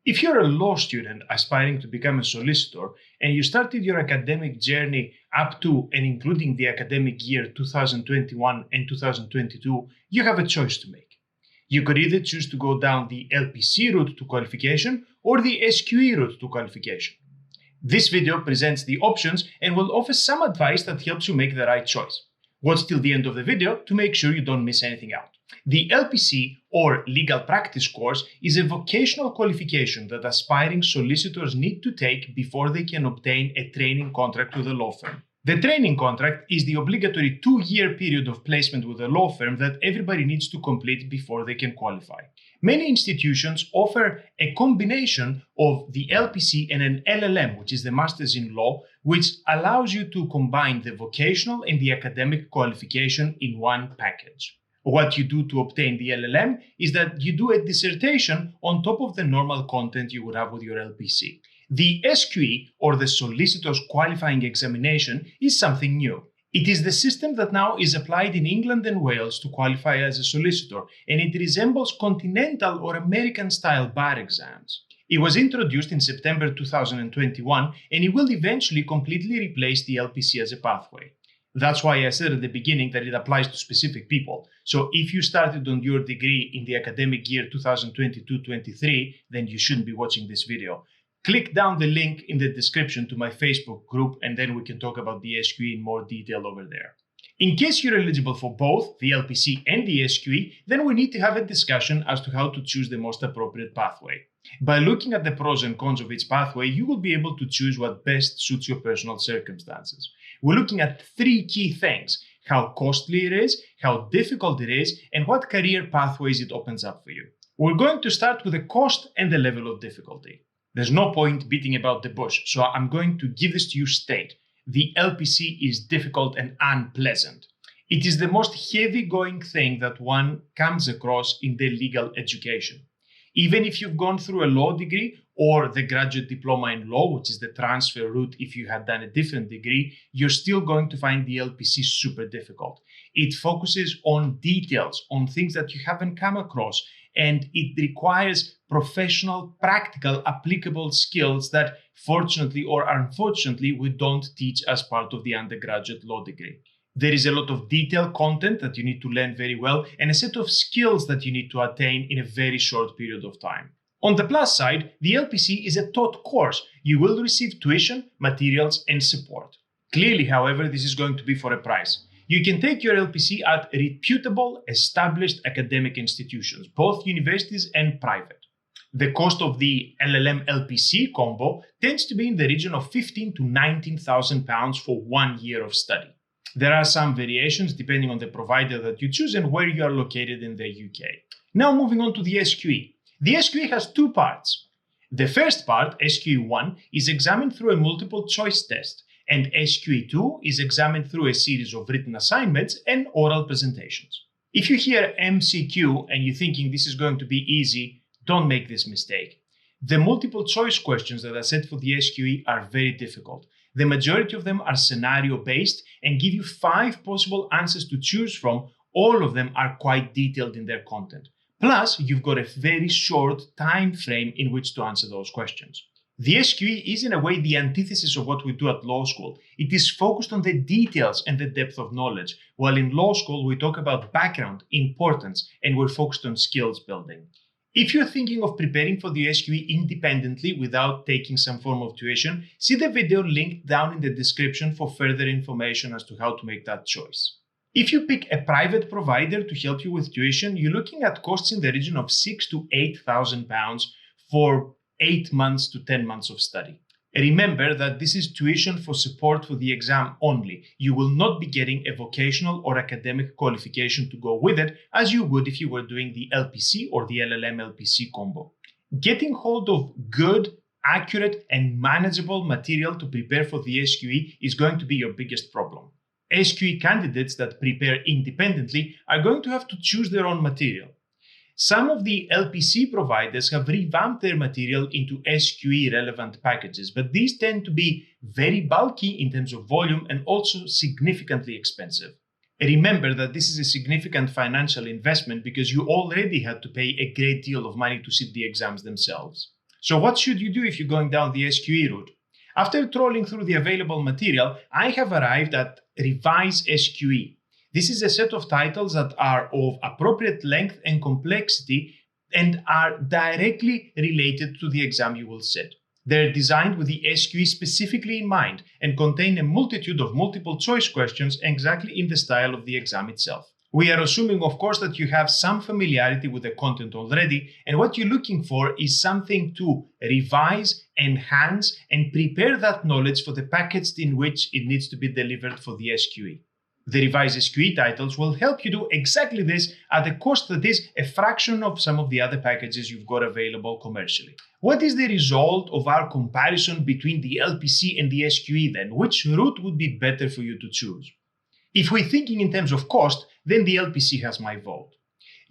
If you're a law student aspiring to become a solicitor and you started your academic journey up to and including the academic year 2021 and 2022, you have a choice to make. You could either choose to go down the LPC route to qualification or the SQE route to qualification. This video presents the options and will offer some advice that helps you make the right choice. Watch till the end of the video to make sure you don't miss anything out. The LPC, or Legal Practice course, is a vocational qualification that aspiring solicitors need to take before they can obtain a training contract with a law firm. The training contract is the obligatory 2-year period of placement with a law firm that everybody needs to complete before they can qualify. Many institutions offer a combination of the LPC and an LLM, which is the Master's in Law, which allows you to combine the vocational and the academic qualification in one package. What you do to obtain the LLM is that you do a dissertation on top of the normal content you would have with your LPC. The SQE, or the Solicitors Qualifying Examination, is something new. It is the system that now is applied in England and Wales to qualify as a solicitor, and it resembles continental or American-style bar exams. It was introduced in September 2021, and it will eventually completely replace the LPC as a pathway. That's why I said at the beginning that it applies to specific people. So if you started on your degree in the academic year 2022-23, then you shouldn't be watching this video. Click down the link in the description to my Facebook group, and then we can talk about the SQE in more detail over there. In case you're eligible for both the LPC and the SQE, then we need to have a discussion as to how to choose the most appropriate pathway. By looking at the pros and cons of each pathway, you will be able to choose what best suits your personal circumstances. We're looking at 3 key things: how costly it is, how difficult it is, and what career pathways it opens up for you. We're going to start with the cost and the level of difficulty. There's no point beating about the bush, so I'm going to give this to you straight. The LPC is difficult and unpleasant. It is the most heavy-going thing that one comes across in their legal education. Even if you've gone through a law degree or the graduate diploma in law, which is the transfer route if you had done a different degree, you're still going to find the LPC super difficult. It focuses on details, on things that you haven't come across, and it requires professional, practical, applicable skills that, fortunately or unfortunately, we don't teach as part of the undergraduate law degree. There is a lot of detailed content that you need to learn very well and a set of skills that you need to attain in a very short period of time. On the plus side, the LPC is a taught course. You will receive tuition, materials, and support. Clearly, however, this is going to be for a price. You can take your LPC at reputable, established academic institutions, both universities and private. The cost of the LLM LPC combo tends to be in the region of £15,000 to £19,000 for 1 year of study. There are some variations depending on the provider that you choose and where you are located in the UK. Now moving on to the SQE. The SQE has 2 parts. The first part, SQE1, is examined through a multiple choice test, and SQE2 is examined through a series of written assignments and oral presentations. If you hear MCQ and you're thinking this is going to be easy, don't make this mistake. The multiple choice questions that are set for the SQE are very difficult. The majority of them are scenario-based and give you 5 possible answers to choose from. All of them are quite detailed in their content. Plus, you've got a very short time frame in which to answer those questions. The SQE is in a way the antithesis of what we do at law school. It is focused on the details and the depth of knowledge, while in law school we talk about background, importance, and we're focused on skills building. If you're thinking of preparing for the SQE independently without taking some form of tuition, see the video linked down in the description for further information as to how to make that choice. If you pick a private provider to help you with tuition, you're looking at costs in the region of £6,000 to £8,000 for 8 months to 10 months of study. Remember that this is tuition for support for the exam only. You will not be getting a vocational or academic qualification to go with it, as you would if you were doing the LPC or the LLM LPC combo. Getting hold of good, accurate, and manageable material to prepare for the SQE is going to be your biggest problem. SQE candidates that prepare independently are going to have to choose their own material. Some of the LPC providers have revamped their material into SQE relevant packages, but these tend to be very bulky in terms of volume and also significantly expensive. Remember that this is a significant financial investment because you already had to pay a great deal of money to sit the exams themselves. So what should you do if you're going down the SQE route? After trawling through the available material, I have arrived at Revise SQE. This is a set of titles that are of appropriate length and complexity and are directly related to the exam you will sit. They're designed with the SQE specifically in mind and contain a multitude of multiple choice questions exactly in the style of the exam itself. We are assuming, of course, that you have some familiarity with the content already, and what you're looking for is something to revise, enhance, and prepare that knowledge for the package in which it needs to be delivered for the SQE. The Revise SQE titles will help you do exactly this at a cost that is a fraction of some of the other packages you've got available commercially. What is the result of our comparison between the LPC and the SQE then? Which route would be better for you to choose? If we're thinking in terms of cost, then the LPC has my vote.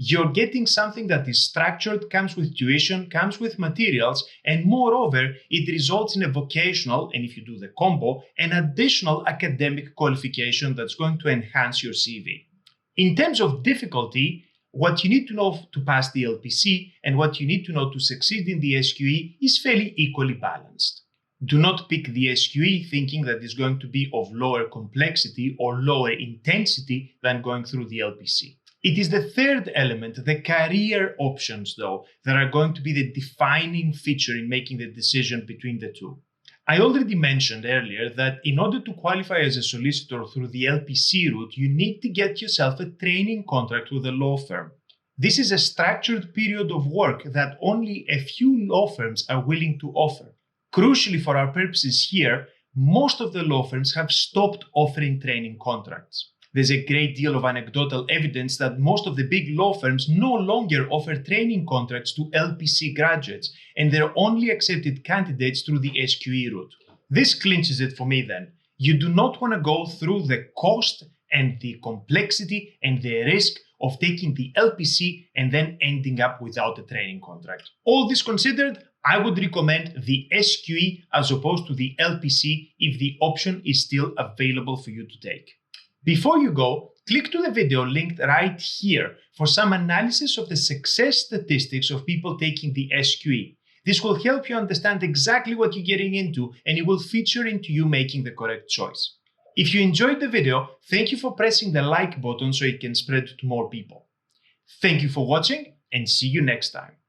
You're getting something that is structured, comes with tuition, comes with materials, and moreover, it results in a vocational, and if you do the combo, an additional academic qualification that's going to enhance your CV. In terms of difficulty, what you need to know to pass the LPC and what you need to know to succeed in the SQE is fairly equally balanced. Do not pick the SQE thinking that it's going to be of lower complexity or lower intensity than going through the LPC. It is the third element, the career options though, that are going to be the defining feature in making the decision between the two. I already mentioned earlier that in order to qualify as a solicitor through the LPC route, you need to get yourself a training contract with a law firm. This is a structured period of work that only a few law firms are willing to offer. Crucially for our purposes here, most of the law firms have stopped offering training contracts. There's a great deal of anecdotal evidence that most of the big law firms no longer offer training contracts to LPC graduates, and they're only accepted candidates through the SQE route. This clinches it for me then. You do not want to go through the cost and the complexity and the risk of taking the LPC and then ending up without a training contract. All this considered, I would recommend the SQE as opposed to the LPC if the option is still available for you to take. Before you go, click to the video linked right here for some analysis of the success statistics of people taking the SQE. This will help you understand exactly what you're getting into, and it will feature into you making the correct choice. If you enjoyed the video, thank you for pressing the like button so it can spread to more people. Thank you for watching and see you next time.